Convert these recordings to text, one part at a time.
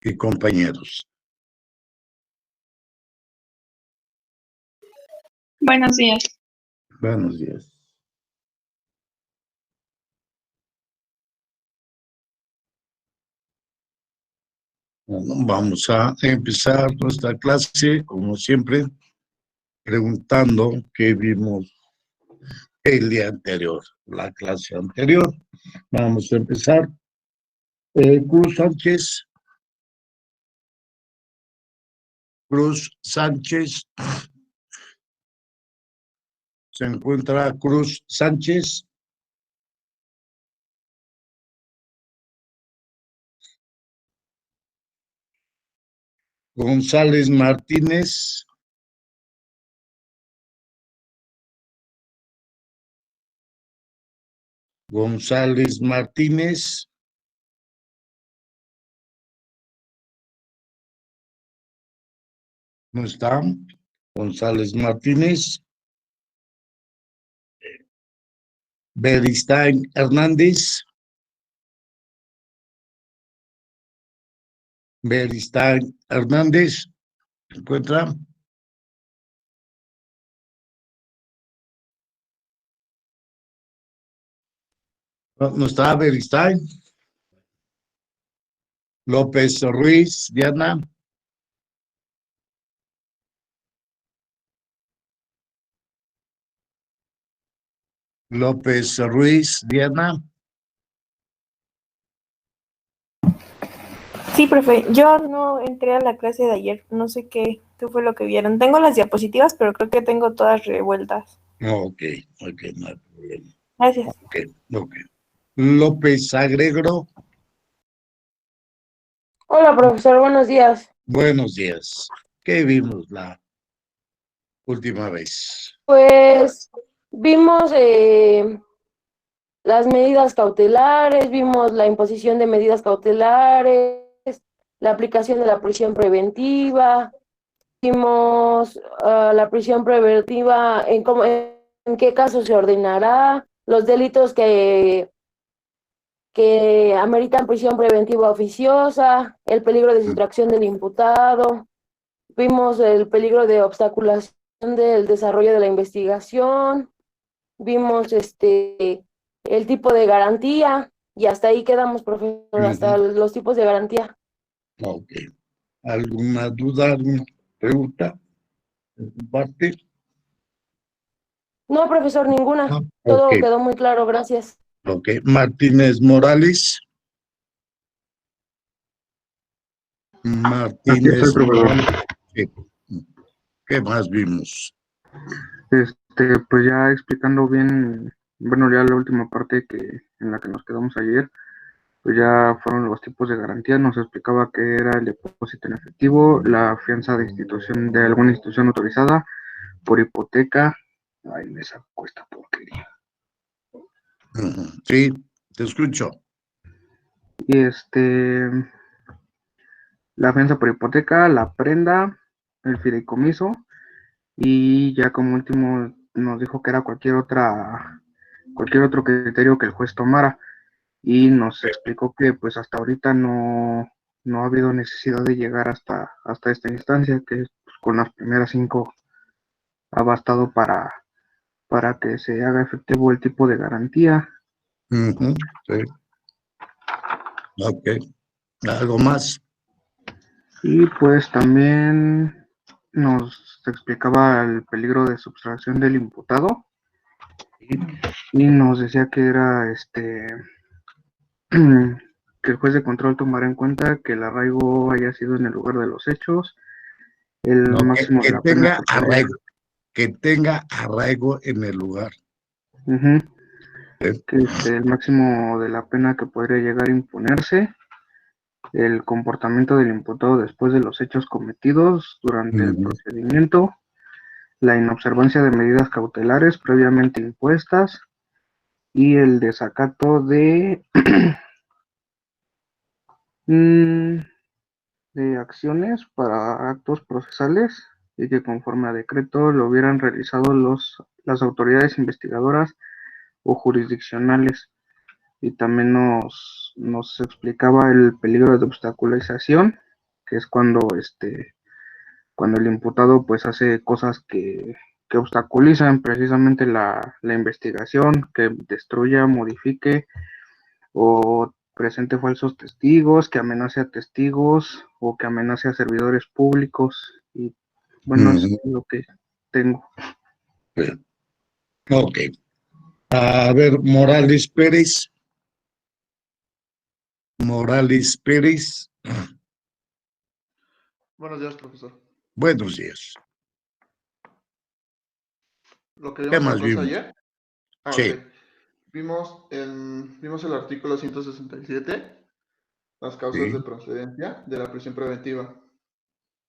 y compañeros. Buenos días. Buenos días. Bueno, vamos a empezar nuestra clase, como siempre, preguntando qué vimos el día anterior, la clase anterior. Vamos a empezar. Cruz Sánchez. Cruz Sánchez. Se encuentra Cruz Sánchez. González Martínez. González Martínez. No está. González Martínez. Beristain Hernández. Beristain Hernández. ¿Se encuentra? No está Beristain. López Ruiz, Diana. López Ruiz, Diana. Sí, profe, yo no entré a la clase de ayer, no sé qué fue lo que vieron. Tengo las diapositivas, pero creo que tengo todas revueltas. Ok, no hay problema. Gracias. Ok. López Agregro. Hola, profesor, buenos días. Buenos días. ¿Qué vimos la última vez? Pues vimos las medidas cautelares, vimos la imposición de medidas cautelares, la aplicación de la prisión preventiva, vimos la prisión preventiva, en qué caso se ordenará, los delitos que ameritan prisión preventiva oficiosa, el peligro de sustracción del imputado, vimos el peligro de obstaculación del desarrollo de la investigación, vimos el tipo de garantía, y hasta ahí quedamos, profesor, hasta los tipos de garantía. Ok. ¿Alguna duda, alguna pregunta de tu parte? No, profesor, ninguna. No. Todo Ok. quedó muy claro, gracias. Ok. Martínez Morales. Martínez Morales. Sí. ¿Qué más vimos? Pues ya explicando bien, bueno, ya la última parte en la que nos quedamos ayer, pues ya fueron los tipos de garantía. Nos explicaba que era el depósito en efectivo, la fianza de alguna institución autorizada, por hipoteca. Ay, me sacó esta porquería. Sí, te escucho. Y la fianza por hipoteca, la prenda, el fideicomiso, y ya como último nos dijo que era cualquier otro criterio que el juez tomara, y nos explicó que pues hasta ahorita no ha habido necesidad de llegar hasta esta instancia, que pues, con las primeras 5 ha bastado para que se haga efectivo el tipo de garantía. Sí. Ok. ¿Algo más? Y pues también nos explicaba el peligro de sustracción del imputado, y nos decía que era que el juez de control tomará en cuenta que el arraigo haya sido en el lugar de los hechos, el máximo de la pena que tenga arraigo en el lugar. Que el máximo de la pena que podría llegar a imponerse, el comportamiento del imputado después de los hechos cometidos durante el procedimiento, la inobservancia de medidas cautelares previamente impuestas, y el desacato de acciones para actos procesales, y que conforme a decreto lo hubieran realizado las autoridades investigadoras o jurisdiccionales. Y también nos explicaba el peligro de obstaculización que es cuando el imputado pues hace cosas que obstaculizan precisamente la investigación, que destruya, modifique o presente falsos testigos, que amenace a testigos o que amenace a servidores públicos. Y bueno, eso es lo que tengo. Bien. Ok. A ver, Morales Pérez. Morales Pérez. Buenos días, profesor. Buenos días. Lo que ¿Qué vimos en más la clase vimos? ayer. Sí. Ok. Vimos el artículo 167, las causas Sí. de procedencia de la prisión preventiva.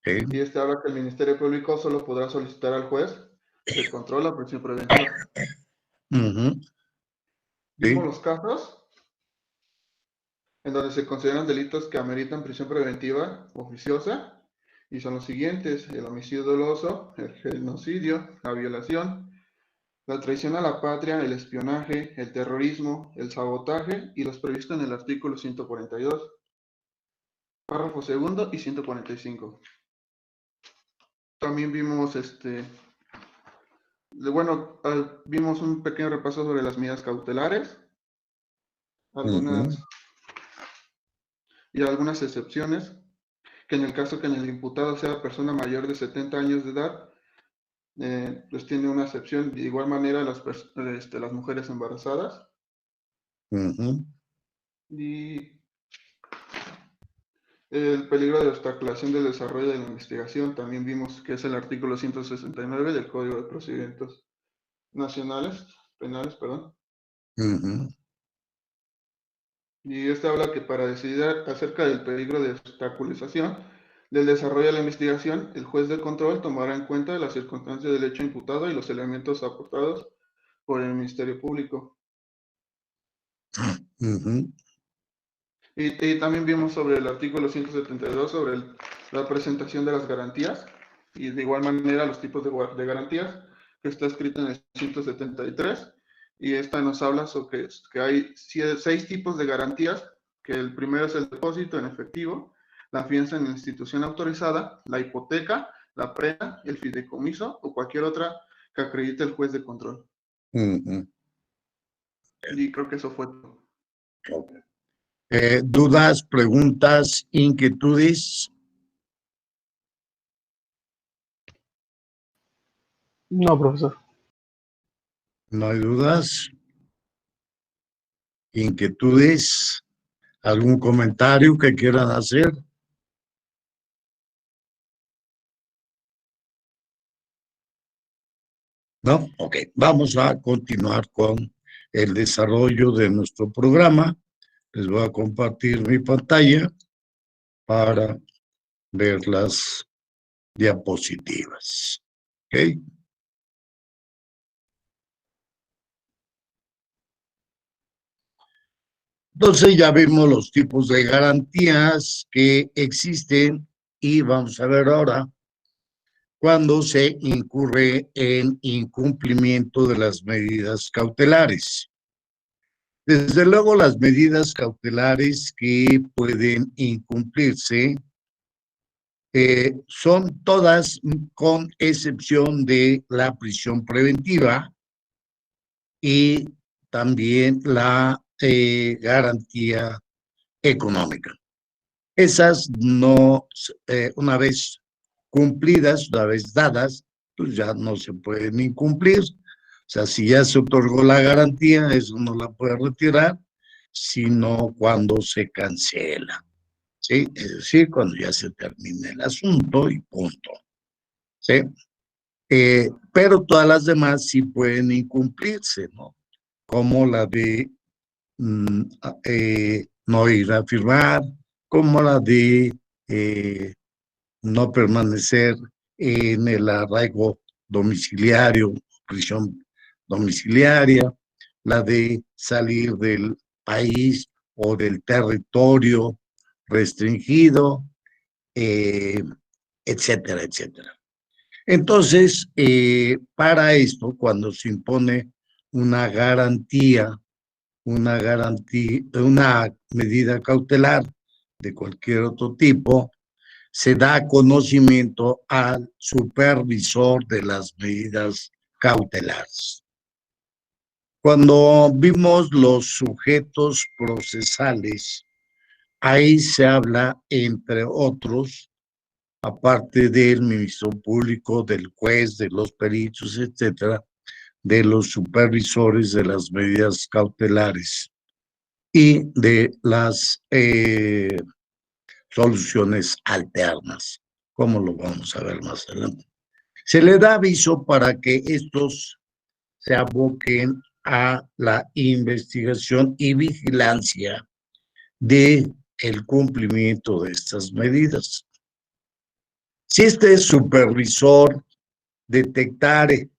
Sí. Y habla que el Ministerio Público solo podrá solicitar al juez de control la prisión preventiva. Ujú. Vimos Sí. los casos en donde se consideran delitos que ameritan prisión preventiva oficiosa, y son los siguientes: el homicidio doloso, el genocidio, la violación, la traición a la patria, el espionaje, el terrorismo, el sabotaje y los previstos en el artículo 142, párrafo segundo y 145. También vimos vimos un pequeño repaso sobre las medidas cautelares, algunas excepciones, que en el caso que el imputado sea persona mayor de 70 años de edad, pues tiene una excepción. De igual manera las mujeres embarazadas. Ujú. Y el peligro de obstaculación del desarrollo de la investigación, también vimos que es el artículo 169 del Código de Procedimientos Penales, perdón. Ujú. Y habla que para decidir acerca del peligro de obstaculización del desarrollo de la investigación, el juez de control tomará en cuenta las circunstancias del hecho imputado y los elementos aportados por el Ministerio Público. Ujú. Y también vimos sobre el artículo 172 sobre la presentación de las garantías, y de igual manera los tipos de garantías, que está escrito en el 173, y esta nos habla sobre que hay 6 tipos de garantías, que el primero es el depósito en efectivo, la fianza en la institución autorizada, la hipoteca, la prenda, el fideicomiso o cualquier otra que acredite el juez de control. Ujú. Y creo que eso fue todo. Ok. ¿Dudas, preguntas, inquietudes? No, profesor. ¿No hay dudas? ¿Inquietudes? ¿Algún comentario que quieran hacer? ¿No? Ok, vamos a continuar con el desarrollo de nuestro programa. Les voy a compartir mi pantalla para ver las diapositivas. ¿Ok? Entonces ya vimos los tipos de garantías que existen y vamos a ver ahora cuando se incurre en incumplimiento de las medidas cautelares. Desde luego, las medidas cautelares que pueden incumplirse son todas, con excepción de la prisión preventiva y también la garantía económica. Esas no, una vez cumplidas, una vez dadas, pues ya no se pueden incumplir. O sea, si ya se otorgó la garantía, eso no la puede retirar, sino cuando se cancela. ¿Sí? Es decir, cuando ya se termine el asunto y punto. ¿Sí? Pero todas las demás sí pueden incumplirse, ¿no? Como la de no ir a firmar, como la de no permanecer en el arraigo domiciliario, prisión domiciliaria, la de salir del país o del territorio restringido, etcétera, etcétera. Entonces, para esto, cuando se impone una garantía, una medida cautelar de cualquier otro tipo, se da conocimiento al supervisor de las medidas cautelares. Cuando vimos los sujetos procesales, ahí se habla, entre otros, aparte del Ministerio Público, del juez, de los peritos, etcétera, de los supervisores de las medidas cautelares y de las soluciones alternas, como lo vamos a ver más adelante. Se le da aviso para que estos se aboquen a la investigación y vigilancia de el cumplimiento de estas medidas. Si este supervisor detectare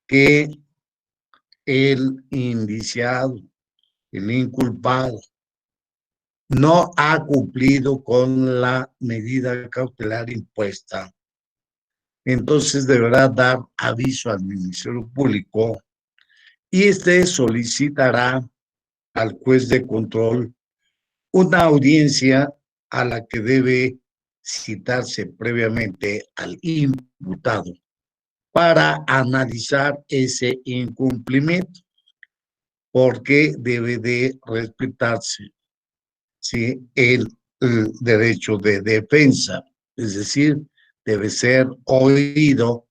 que el indiciado, el inculpado, no ha cumplido con la medida cautelar impuesta, entonces deberá dar aviso al Ministerio Público y este solicitará al juez de control una audiencia a la que debe citarse previamente al imputado para analizar ese incumplimiento, porque debe de respetarse, ¿sí?, el derecho de defensa, es decir, debe ser oído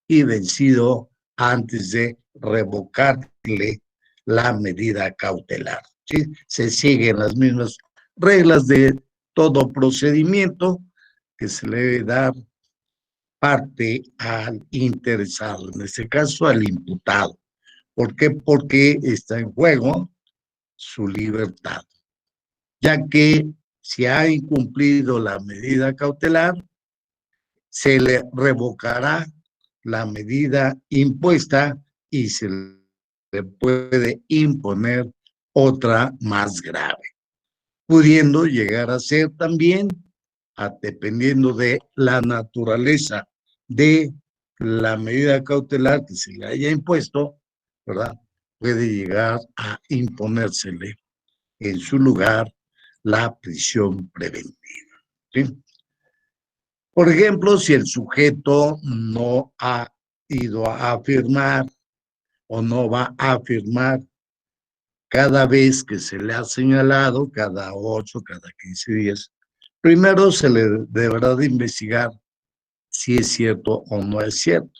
y vencido antes de revocarle la medida cautelar, ¿sí? Se siguen las mismas reglas de todo procedimiento que se le debe dar parte al interesado, en este caso al imputado. ¿Por qué? Porque está en juego su libertad, ya que si ha incumplido la medida cautelar, se le revocará la medida impuesta y se le puede imponer otra más grave, pudiendo llegar a ser también, dependiendo de la naturaleza de la medida cautelar que se le haya impuesto, ¿verdad?, puede llegar a imponérsele en su lugar la prisión preventiva, ¿sí? Por ejemplo, si el sujeto no ha ido a firmar o no va a firmar cada vez que se le ha señalado, cada 8, cada 15 días, primero se le deberá de investigar si es cierto o no es cierto.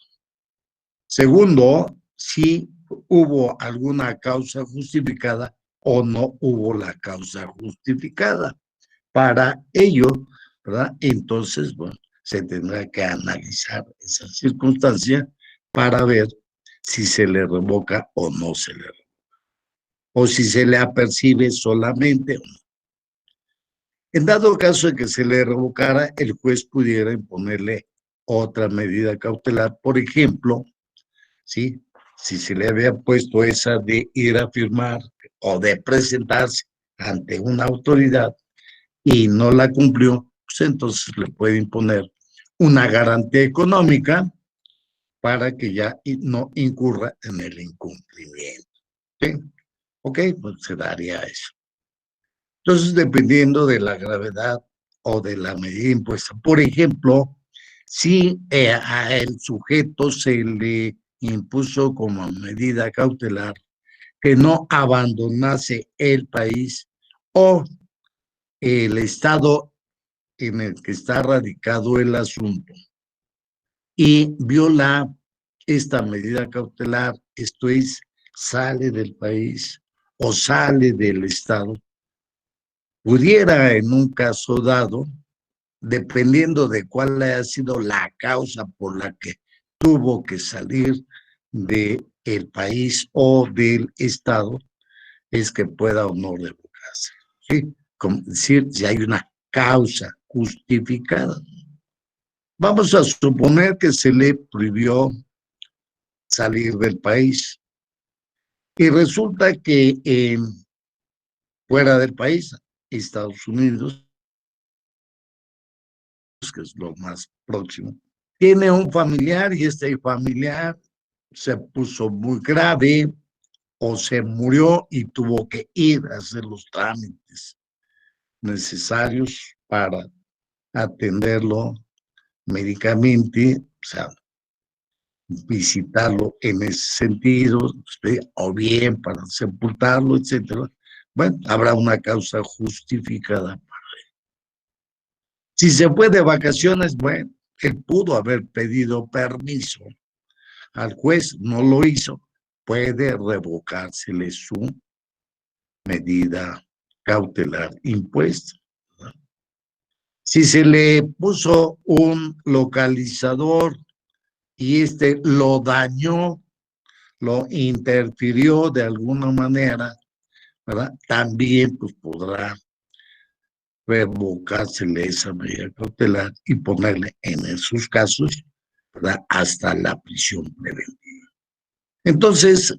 Segundo, si hubo alguna causa justificada o no hubo la causa justificada. Para ello, ¿verdad?, entonces, bueno, se tendrá que analizar esa circunstancia para ver si se le revoca o no se le revoca, o si se le apercibe solamente o no. En dado caso de que se le revocara, el juez pudiera imponerle otra medida cautelar, por ejemplo, ¿sí?, si se le había puesto esa de ir a firmar o de presentarse ante una autoridad y no la cumplió, pues entonces le puede imponer una garantía económica para que ya no incurra en el incumplimiento, ¿sí? Ok, pues se daría eso. Entonces, dependiendo de la gravedad o de la medida impuesta, por ejemplo, si a el sujeto se le impuso como medida cautelar que no abandonase el país o el estado en el que está radicado el asunto y viola esta medida cautelar, esto es, sale del país o sale del estado, pudiera en un caso dado, dependiendo de cuál haya sido la causa por la que tuvo que salir del país o del estado, es que pueda o no revocarse, ¿sí? Como decir, si hay una causa justificada. Vamos a suponer que se le prohibió salir del país y resulta que fuera del país, Estados Unidos, que es lo más próximo, tiene un familiar y este familiar se puso muy grave o se murió y tuvo que ir a hacer los trámites necesarios para atenderlo médicamente, o sea, visitarlo en ese sentido, o bien para sepultarlo, etcétera. Bueno, habrá una causa justificada. Si se fue de vacaciones, bueno, él pudo haber pedido permiso al juez, no lo hizo, puede revocársele su medida cautelar impuesta. Si se le puso un localizador y lo dañó, lo interfirió de alguna manera, ¿verdad? También pues podrá revocársele esa medida cautelar y ponerle en esos casos, ¿verdad? Hasta la prisión preventiva. Entonces,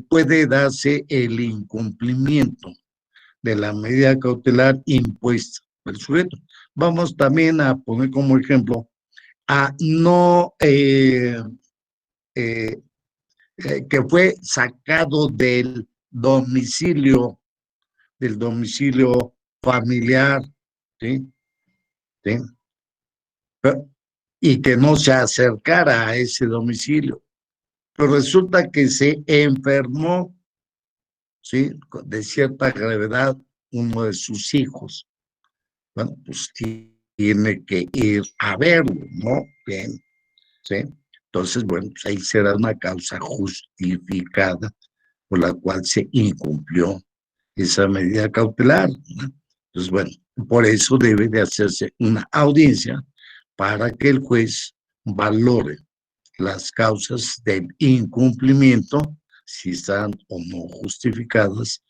puede darse el incumplimiento de la medida cautelar impuesta por el sujeto. Vamos también a poner como ejemplo a no que fue sacado del domicilio familiar, ¿sí? ¿Sí? Y que no se acercara a ese domicilio. Pero resulta que se enfermó, ¿sí? De cierta gravedad uno de sus hijos. Bueno, pues tiene que ir a verlo, ¿no? Bien, ¿sí? Entonces, bueno, pues ahí será una causa justificada por la cual se incumplió esa medida cautelar, ¿no? Entonces, bueno, por eso debe de hacerse una audiencia para que el juez valore las causas del incumplimiento, si están o no justificadas,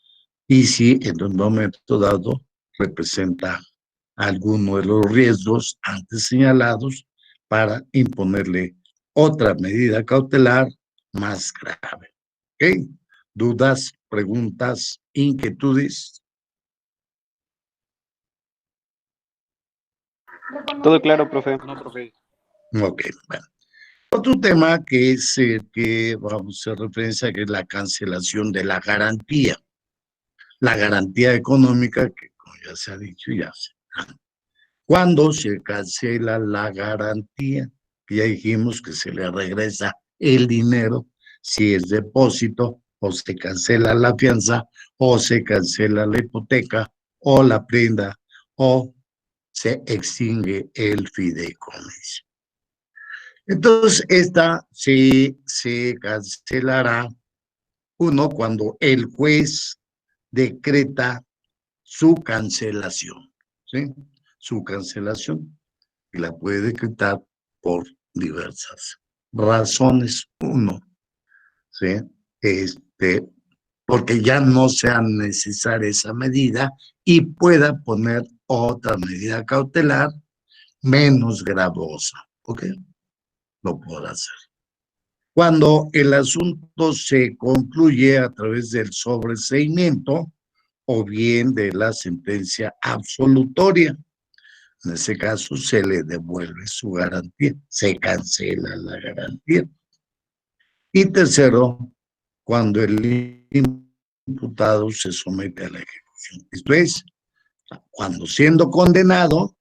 y si en un momento dado representa alguno de los riesgos antes señalados para imponerle otra medida cautelar más grave. ¿Ok? ¿Dudas, preguntas, inquietudes? Todo claro, profe. Ok, bueno. Otro tema que es que vamos a hacer referencia, que es la cancelación de la garantía. La garantía económica, que como ya se ha dicho, ya se... Cuando se cancela la garantía, que ya dijimos que se le regresa el dinero, si es depósito, o se cancela la fianza, o se cancela la hipoteca, o la prenda, o se extingue el fideicomiso. Entonces, esta se cancelará, uno, cuando el juez decreta su cancelación, ¿sí? Su cancelación, y la puede decretar por diversas razones. Uno, ¿sí? Porque ya no sea necesaria esa medida y pueda poner otra medida cautelar menos gravosa, ¿ok? Lo podrá hacer. Cuando el asunto se concluye a través del sobreseimiento o bien de la sentencia absolutoria. En ese caso se le devuelve su garantía, se cancela la garantía. Y tercero, cuando el imputado se somete a la ejecución. Esto es, cuando siendo condenado,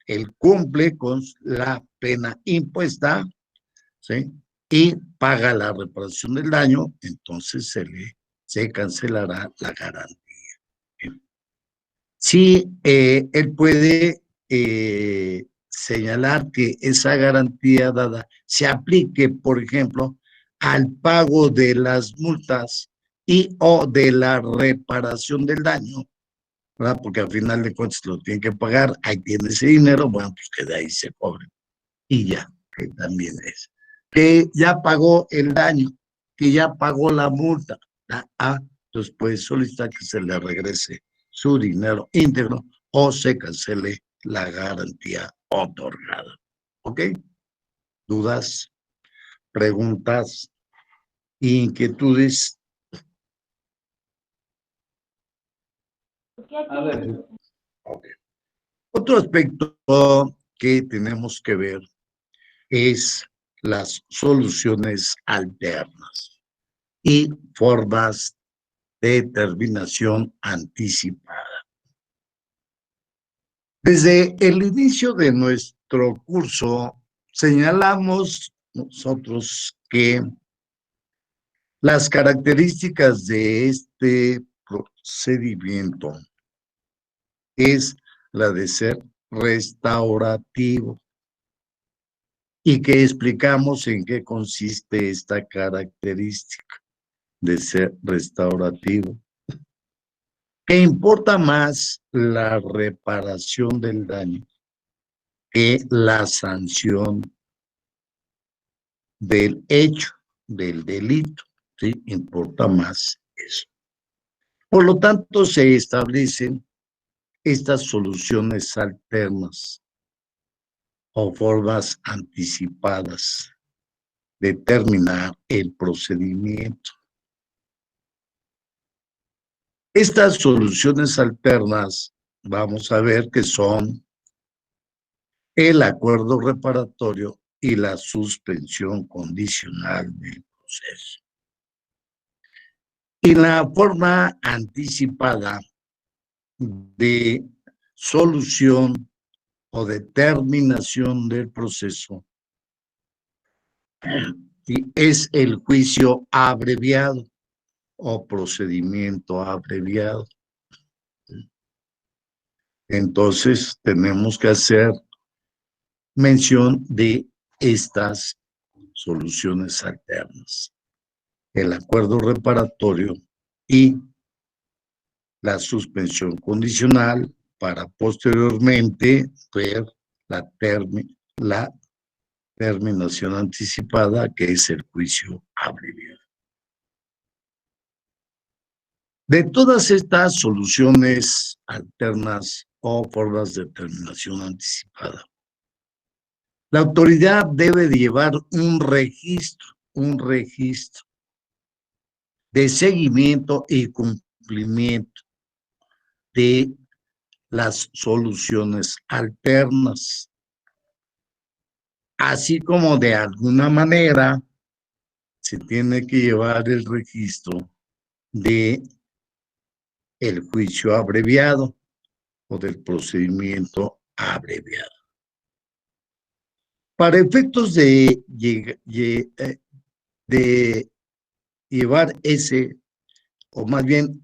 él cumple con la pena impuesta, ¿sí? Y paga la reparación del daño, entonces se cancelará la garantía. Sí, él puede señalar que esa garantía dada se aplique, por ejemplo, al pago de las multas y o de la reparación del daño, ¿verdad? Porque al final de cuentas lo tienen que pagar, ahí tiene ese dinero, bueno, pues que de ahí se cobre. Y ya, que también es. Que ya pagó el daño, que ya pagó la multa, entonces puede solicitar que se le regrese su dinero íntegro o se cancele la garantía otorgada. ¿Ok? ¿Dudas, preguntas, inquietudes? Okay. Otro aspecto que tenemos que ver es las soluciones alternas y formas de terminación anticipada. Desde el inicio de nuestro curso, señalamos nosotros que las características de este procedimiento es la de ser restaurativo y que explicamos en qué consiste esta característica de ser restaurativo. Que importa más la reparación del daño que la sanción del hecho, del delito, ¿sí? Importa más eso. Por lo tanto, se establecen estas soluciones alternas o formas anticipadas de terminar el procedimiento. Estas soluciones alternas, vamos a ver que son el acuerdo reparatorio y la suspensión condicional del proceso. Y la forma anticipada de solución o determinación del proceso es el juicio abreviado o procedimiento abreviado. Entonces, tenemos que hacer mención de estas soluciones alternas: el acuerdo reparatorio y la suspensión condicional, para posteriormente ver la terminación anticipada, que es el juicio abreviado. De todas estas soluciones alternas o formas de terminación anticipada, la autoridad debe de llevar un registro de seguimiento y cumplimiento de las soluciones alternas, así como de alguna manera se tiene que llevar el registro de el juicio abreviado o del procedimiento abreviado. Para efectos de llevar ese, o más bien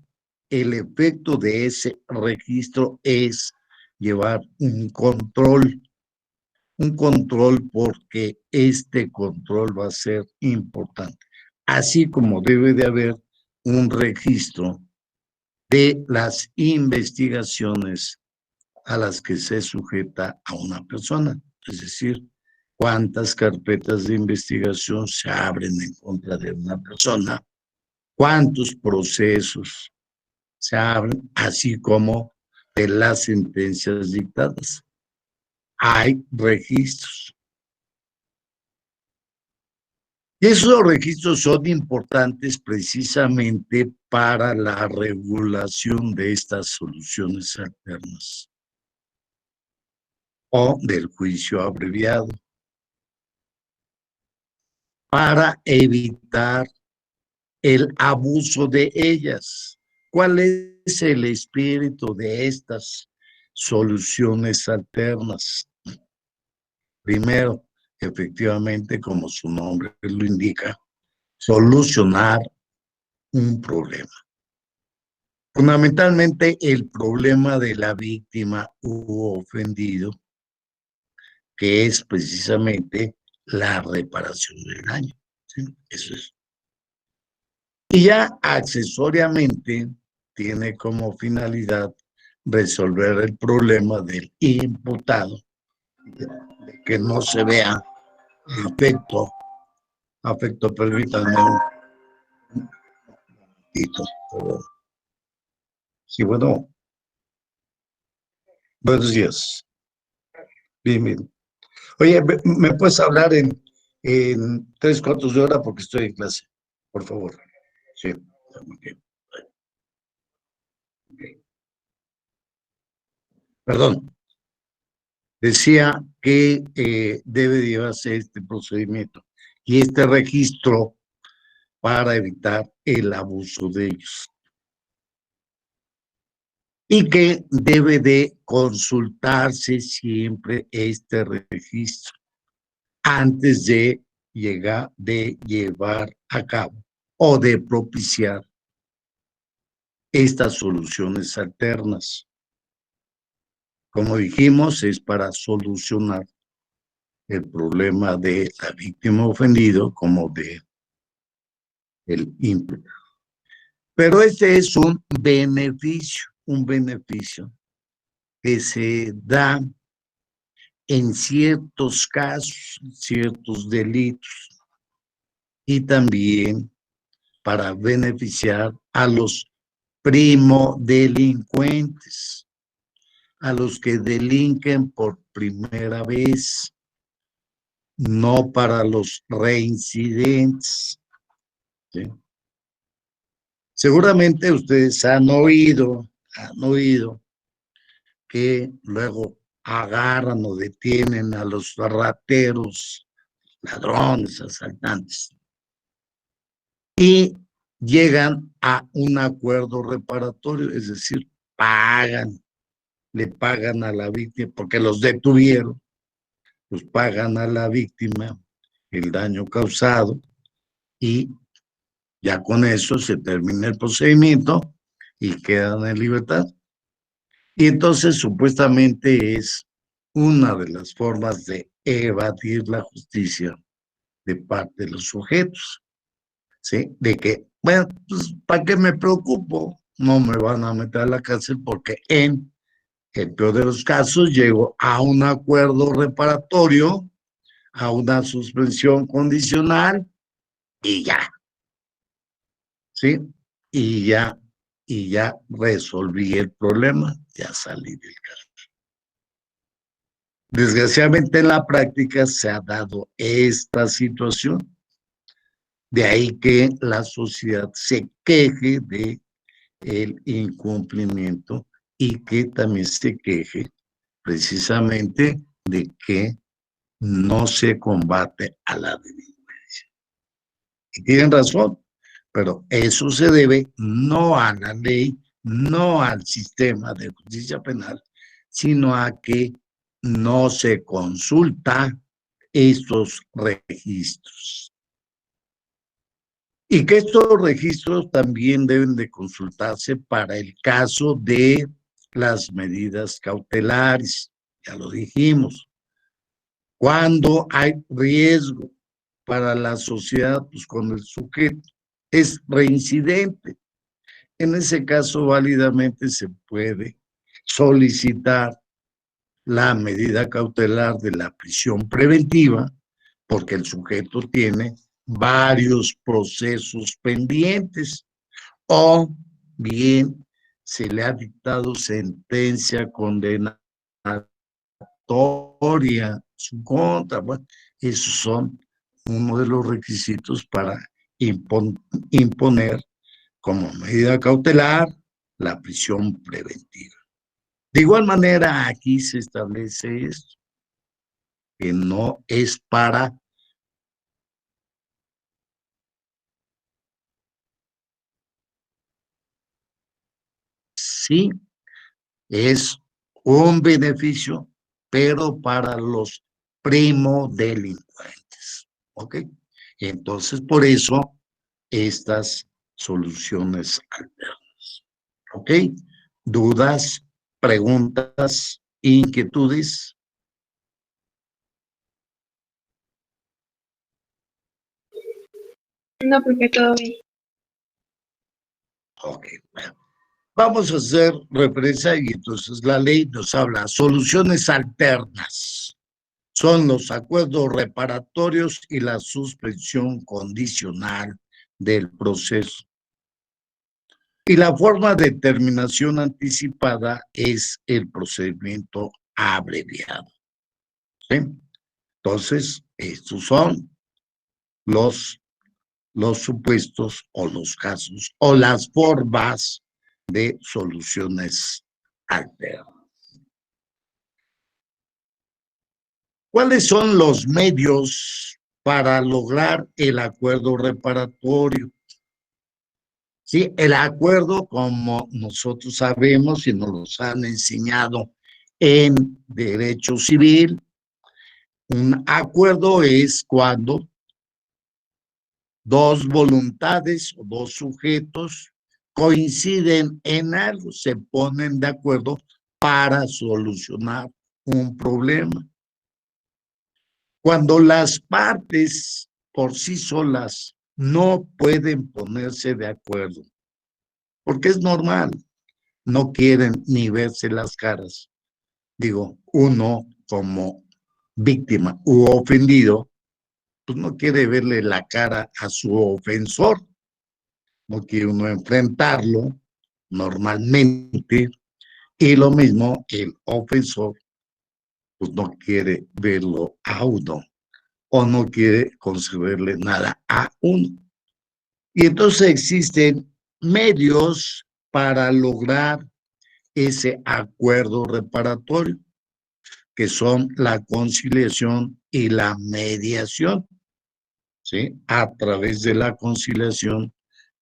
el efecto de ese registro es llevar un control porque este control va a ser importante, así como debe de haber un registro de las investigaciones a las que se sujeta a una persona, es decir, cuántas carpetas de investigación se abren en contra de una persona, cuántos procesos se abren, así como de las sentencias dictadas. Hay registros. Y esos registros son importantes precisamente para la regulación de estas soluciones alternas o del juicio abreviado, para evitar el abuso de ellas. ¿Cuál es el espíritu de estas soluciones alternas? Primero, efectivamente, como su nombre lo indica, solucionar un problema. Fundamentalmente, el problema de la víctima u ofendido, que es precisamente la reparación del daño. ¿Sí? Eso es. Y ya accesoriamente tiene como finalidad resolver el problema del imputado, de que no se vea permítanme un momentito. Sí, bueno, buenos días. Bien, bien. Oye, ¿me puedes hablar en 3/4 de hora porque estoy en clase? Por favor. Sí. Okay. Perdón. Decía que debe llevarse este procedimiento y este registro para evitar el abuso de ellos. y que debe de consultarse siempre este registro antes de llevar a cabo o de propiciar estas soluciones alternas. Como dijimos, es para solucionar el problema de la víctima ofendido como de el implicado. Pero este es un beneficio que se da en ciertos casos, ciertos delitos, y también para beneficiar a los primodelincuentes, a los que delinquen por primera vez, no para los reincidentes. ¿Sí? Seguramente ustedes han oído que luego agarran o detienen a los rateros, ladrones, asaltantes, y llegan a un acuerdo reparatorio, es decir, le pagan a la víctima, porque los detuvieron, pues pagan a la víctima el daño causado y ya con eso se termina el procedimiento y quedan en libertad. Y entonces supuestamente es una de las formas de evadir la justicia de parte de los sujetos, ¿sí? De que, bueno, pues, ¿para qué me preocupo? No me van a meter a la cárcel porque en el peor de los casos llego a un acuerdo reparatorio, a una suspensión condicional y ya, ¿sí? Y ya resolví el problema, ya salí del caso. Desgraciadamente en la práctica se ha dado esta situación. De ahí que la sociedad se queje de el incumplimiento y que también se queje precisamente de que no se combate a la delincuencia. Y tienen razón, pero eso se debe no a la ley, no al sistema de justicia penal, sino a que no se consulta estos registros. Y que estos registros también deben de consultarse para el caso de las medidas cautelares, ya lo dijimos. Cuando hay riesgo para la sociedad, pues cuando el sujeto es reincidente. En ese caso, válidamente se puede solicitar la medida cautelar de la prisión preventiva, porque el sujeto tiene varios procesos pendientes, o bien se le ha dictado sentencia condenatoria su contra. Bueno, esos son uno de los requisitos para imponer como medida cautelar la prisión preventiva. De igual manera, aquí se establece esto, que no es para sí, es un beneficio, pero para los primodelincuentes. ¿Ok? Entonces, por eso, estas soluciones alternas. ¿Ok? ¿Dudas, preguntas, inquietudes? No, porque todo bien. Ok, bueno. Vamos a hacer referencia y entonces la ley nos habla soluciones alternas. Son los acuerdos reparatorios y la suspensión condicional del proceso. Y la forma de terminación anticipada es el procedimiento abreviado. ¿Sí? Entonces, estos son los supuestos o los casos o las formas de soluciones alternas. ¿Cuáles son los medios para lograr el acuerdo reparatorio? Sí, el acuerdo, como nosotros sabemos y nos los han enseñado en derecho civil, un acuerdo es cuando dos voluntades o dos sujetos coinciden en algo, se ponen de acuerdo para solucionar un problema. Cuando las partes por sí solas no pueden ponerse de acuerdo, porque es normal, no quieren ni verse las caras. Digo, uno como víctima u ofendido, pues no quiere verle la cara a su ofensor, no quiere uno enfrentarlo normalmente, y lo mismo el ofensor, pues no quiere verlo a uno o no quiere concederle nada a uno. Y entonces existen medios para lograr ese acuerdo reparatorio, que son la conciliación y la mediación, ¿sí? A través de la conciliación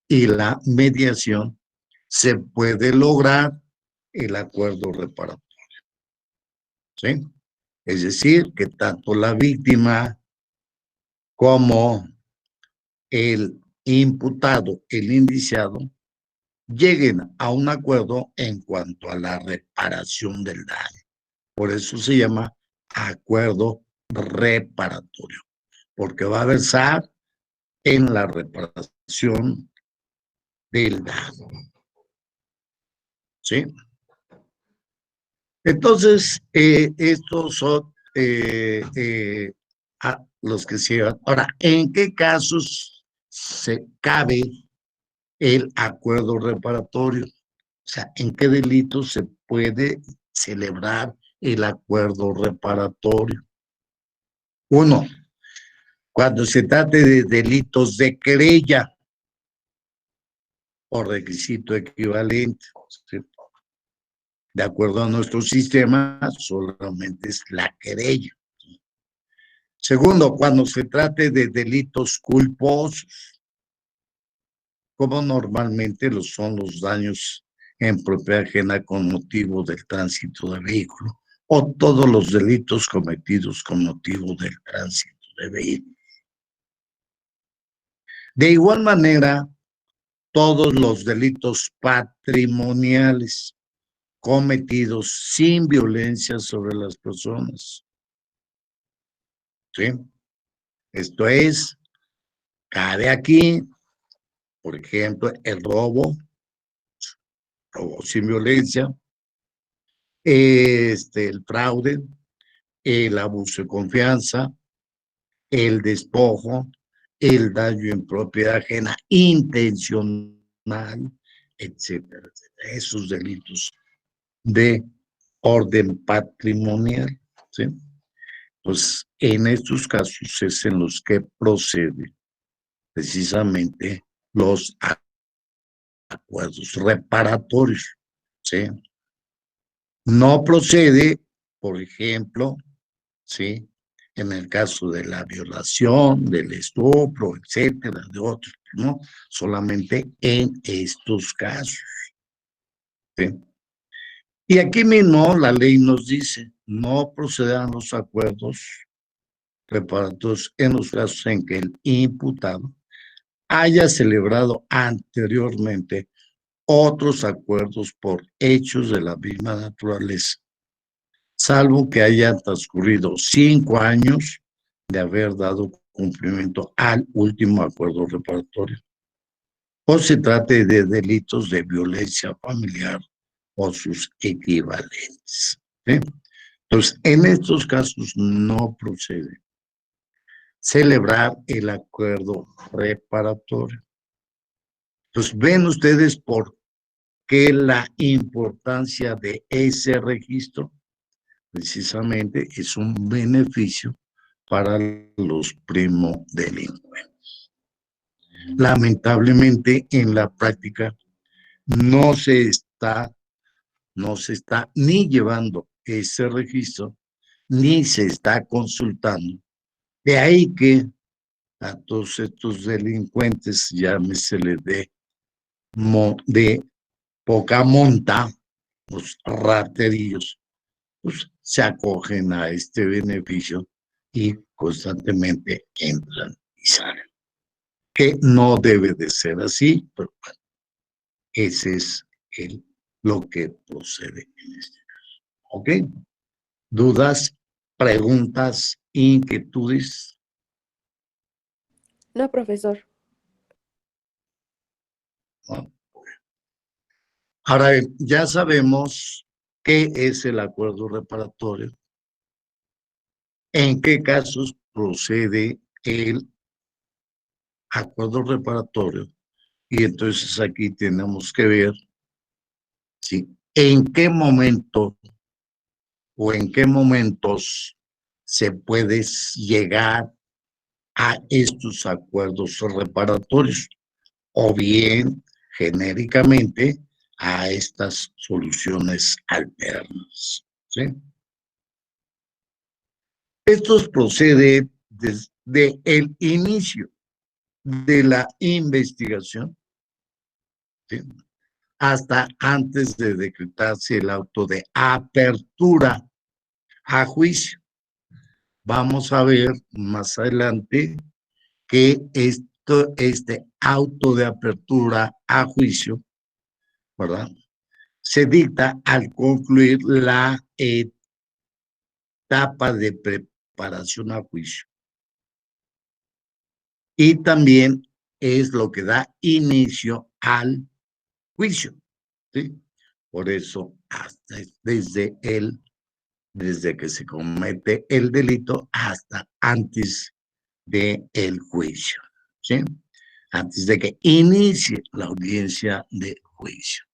y la mediación se puede lograr el acuerdo reparatorio, ¿sí? Es decir, que tanto la víctima como el imputado, el indiciado, lleguen a un acuerdo en cuanto a la reparación del daño. Por eso se llama acuerdo reparatorio, porque va a versar en la reparación del daño. ¿Sí? Entonces, estos son los que se llevan. Ahora, ¿en qué casos se cabe el acuerdo reparatorio? O sea, ¿en qué delitos se puede celebrar el acuerdo reparatorio? Uno, cuando se trate de delitos de querella o requisito equivalente, ¿sí? De acuerdo a nuestro sistema, solamente es la querella. Segundo, cuando se trate de delitos culposos, como normalmente lo son los daños en propiedad ajena con motivo del tránsito de vehículo o todos los delitos cometidos con motivo del tránsito de vehículo. De igual manera, todos los delitos patrimoniales cometidos sin violencia sobre las personas. ¿Sí? Esto es, cabe aquí, por ejemplo, el robo sin violencia, el fraude, el abuso de confianza, el despojo, el daño en propiedad ajena intencional, etcétera, etcétera. Esos delitos de orden patrimonial, ¿sí? Pues en estos casos es en los que procede precisamente los acuerdos reparatorios, ¿sí? No procede, por ejemplo, ¿sí? En el caso de la violación, del estupro, etcétera, de otros, ¿no? Solamente en estos casos, ¿sí? Y aquí mismo la ley nos dice, no procederán los acuerdos reparatorios en los casos en que el imputado haya celebrado anteriormente otros acuerdos por hechos de la misma naturaleza, salvo que hayan transcurrido 5 años de haber dado cumplimiento al último acuerdo reparatorio, o se trate de delitos de violencia familiar o sus equivalentes, ¿sí? Entonces, en estos casos no procede celebrar el acuerdo reparatorio. Entonces, ven ustedes por qué la importancia de ese registro precisamente es un beneficio para los primodelincuentes. Lamentablemente, en la práctica no se está ni llevando ese registro, ni se está consultando. De ahí que a todos estos delincuentes, llámesele de de poca monta, los raterillos, pues se acogen a este beneficio y constantemente entran y salen. Que no debe de ser así, pero bueno, ese es lo que procede en este caso. ¿Ok? ¿Dudas, preguntas, inquietudes? No, profesor. ¿No? Ahora bien, ya sabemos qué es el acuerdo reparatorio, en qué casos procede el acuerdo reparatorio, y entonces aquí tenemos que ver si en qué momento o en qué momentos se puede llegar a estos acuerdos reparatorios, o bien genéricamente a estas soluciones alternas. ¿Sí? Esto procede desde el inicio de la investigación, ¿sí?, hasta antes de decretarse el auto de apertura a juicio. Vamos a ver más adelante que este auto de apertura a juicio, ¿verdad?, se dicta al concluir la etapa de preparación a juicio. Y también es lo que da inicio al juicio, ¿sí? Por eso, hasta desde que se comete el delito hasta antes de el juicio, ¿sí? Antes de que inicie la audiencia de juicio.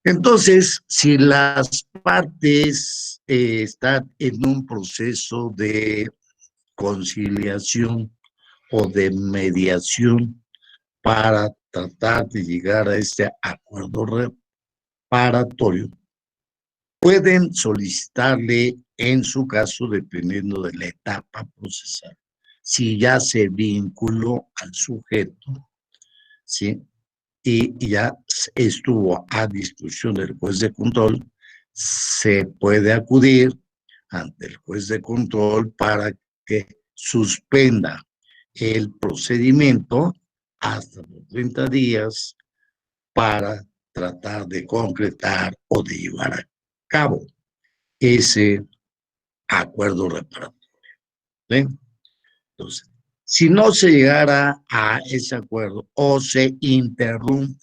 Entonces, si las partes están en un proceso de conciliación o de mediación para tratar de llegar a este acuerdo reparatorio, pueden solicitarle, en su caso, dependiendo de la etapa procesal, si ya se vinculó al sujeto, ¿sí?, y ya estuvo a disposición del juez de control, se puede acudir ante el juez de control para que suspenda el procedimiento hasta los 30 días para tratar de concretar o de llevar a cabo ese acuerdo reparatorio. ¿Sí? Entonces, si no se llegara a ese acuerdo o se interrumpe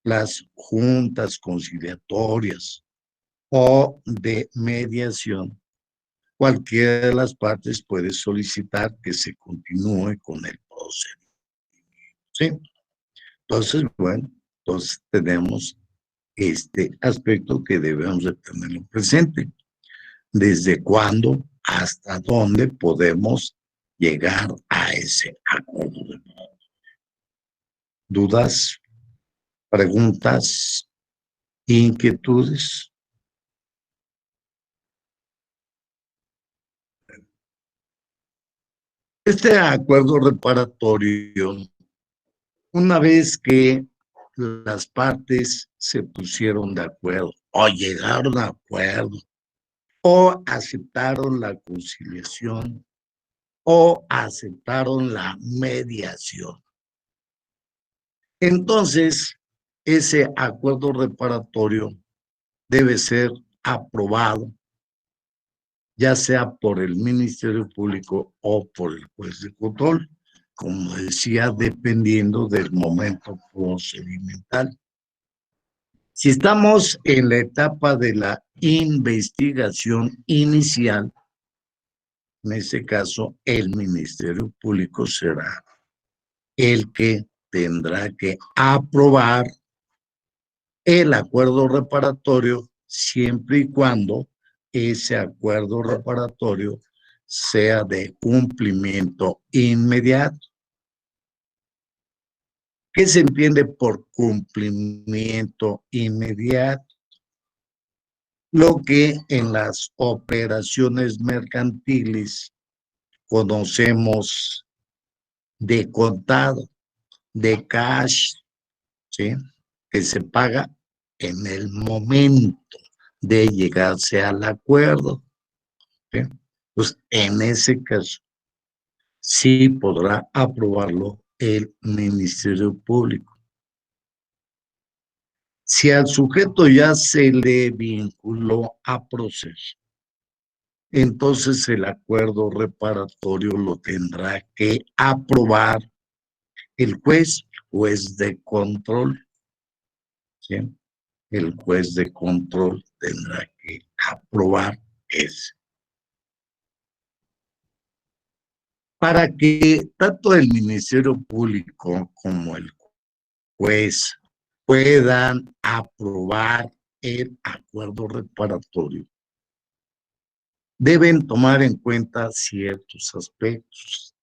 las juntas conciliatorias o de mediación, cualquiera de las partes puede solicitar que se continúe con el procedimiento. ¿Sí? Entonces, bueno, entonces tenemos este aspecto que debemos de tenerlo presente. ¿Desde cuándo hasta dónde podemos llegar a ese acuerdo? ¿Dudas, preguntas, inquietudes? Este acuerdo reparatorio, una vez que las partes se pusieron de acuerdo o llegaron a acuerdo o aceptaron la conciliación o aceptaron la mediación, entonces ese acuerdo reparatorio debe ser aprobado, ya sea por el Ministerio Público o por el juez de control, como decía, dependiendo del momento procedimental. Si estamos en la etapa de la investigación inicial, en este caso, el Ministerio Público será el que tendrá que aprobar el acuerdo reparatorio siempre y cuando ese acuerdo reparatorio sea de cumplimiento inmediato. ¿Qué se entiende por cumplimiento inmediato? Lo que en las operaciones mercantiles conocemos de contado, de cash, ¿sí? Que se paga en el momento de llegarse al acuerdo, ¿sí? Pues en ese caso, sí podrá aprobarlo el Ministerio Público. Si al sujeto ya se le vinculó a proceso, entonces el acuerdo reparatorio lo tendrá que aprobar el juez de control, ¿sí? El juez de control tendrá que aprobar eso. Para que tanto el Ministerio Público como el juez puedan aprobar el acuerdo reparatorio, deben tomar en cuenta ciertos aspectos.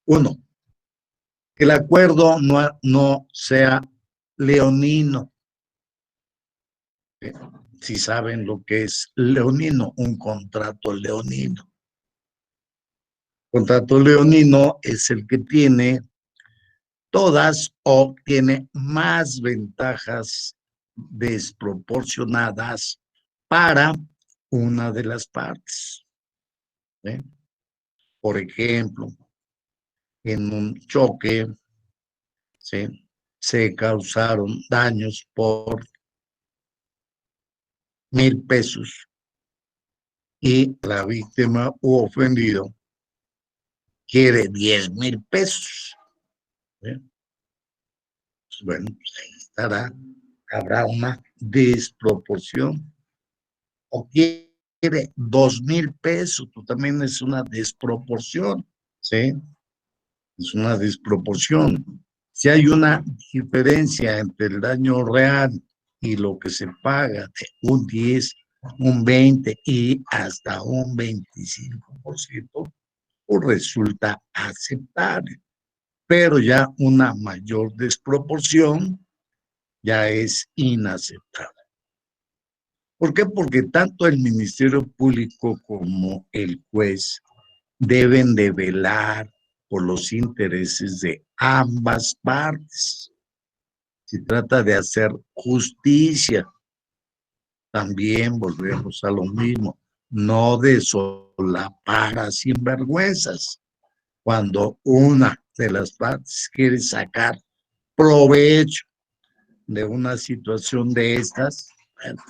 Uno, que el acuerdo no sea leonino. Si saben lo que es leonino, un contrato leonino. Contrato leonino es el que tiene todas o tiene más ventajas desproporcionadas para una de las partes. ¿Sí? Por ejemplo, en un choque, ¿sí?, se causaron daños por 1,000 pesos y la víctima u ofendido quiere 10,000 pesos. ¿Sí? Pues bueno, pues ahí estará, habrá una desproporción. O quiere 2,000 pesos, pues también es una desproporción, ¿sí? Es una desproporción. Si hay una diferencia entre el daño real y lo que se paga de un 10, un 20 y hasta un 25%, pues resulta aceptable. Pero ya una mayor desproporción ya es inaceptable. ¿Por qué? Porque tanto el Ministerio Público como el juez deben de velar por los intereses de ambas partes. Se trata de hacer justicia. También volvemos a lo mismo, no de solapar a sinvergüenzas. Cuando una de las partes quiere sacar provecho de una situación de estas, bueno,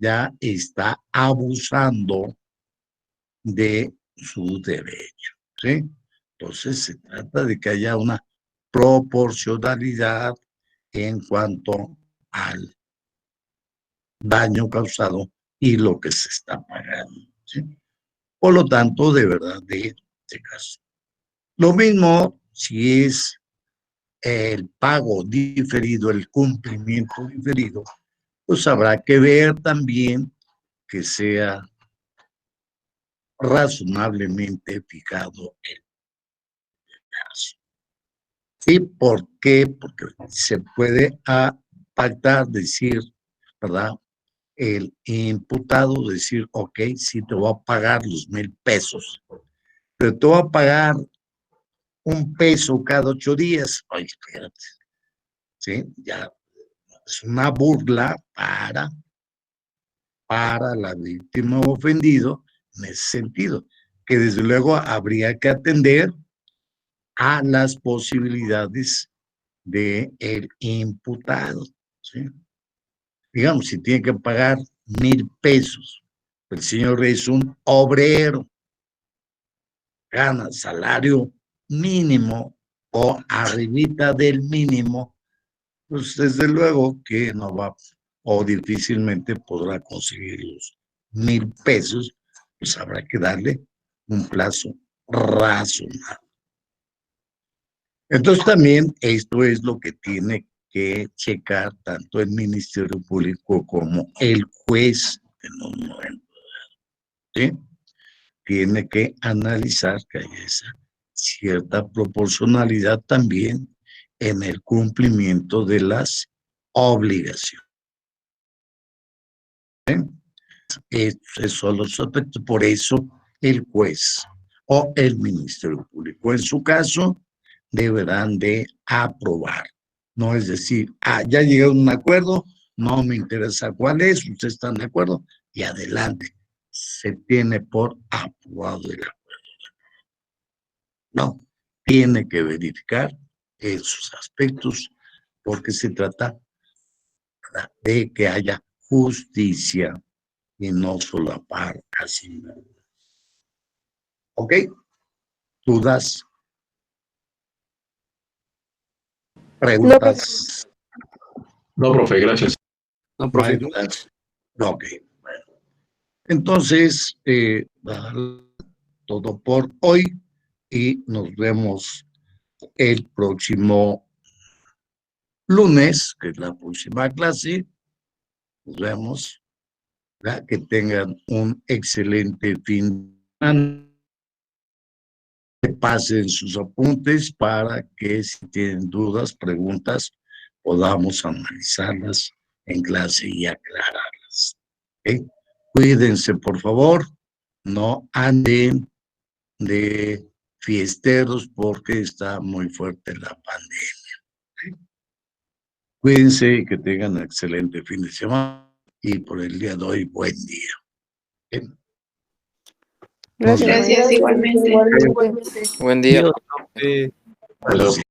ya está abusando de su derecho, ¿sí? Entonces se trata de que haya una proporcionalidad en cuanto al daño causado y lo que se está pagando, ¿sí? Por lo tanto, de verdad, de este caso. Lo mismo si es el pago diferido, el cumplimiento diferido, pues habrá que ver también que sea razonablemente fijado el caso. ¿Sí? ¿Por qué? Porque se puede pactar, decir, ¿verdad? El imputado decir, ok, sí te voy a pagar los 1,000 pesos, pero te voy a pagar 1 peso cada 8 días. Oye, espérate, ¿sí? Ya es una burla para la víctima ofendido en ese sentido, que desde luego habría que atender a las posibilidades del imputado, ¿sí? Digamos, si tiene que pagar 1,000 pesos, el señor es un obrero, gana salario mínimo o arribita del mínimo, pues desde luego que no va o difícilmente podrá conseguir los 1,000 pesos, pues habrá que darle un plazo razonable. Entonces también esto es lo que tiene que checar tanto el Ministerio Público como el juez en un momento, ¿sí? Tiene que analizar que haya esa cierta proporcionalidad también en el cumplimiento de las obligaciones. Esos son los aspectos. Por eso el juez o el Ministerio Público. En su caso, deberán de aprobar. No es decir, ya llegaron a un acuerdo, no me interesa cuál es, ustedes están de acuerdo y adelante. Se tiene por aprobado el acuerdo. No, tiene que verificar esos aspectos porque se trata de que haya justicia y no solapar así. ¿Ok? ¿Dudas? ¿Preguntas? No, profe, gracias. No, profe. Ok, bueno. Entonces, todo por hoy y nos vemos el próximo lunes, que es la próxima clase. Nos vemos. ¿Verdad? Que tengan un excelente fin de semana. Que pasen sus apuntes para que si tienen dudas, preguntas, podamos analizarlas en clase y aclararlas. ¿Okay? Cuídense, por favor. No anden de fiesteros porque está muy fuerte la pandemia. ¿Okay? Cuídense y que tengan un excelente fin de semana y por el día de hoy, buen día. ¿Okay? Gracias, Gracias, igualmente. igualmente. Buen día. Bueno, sí.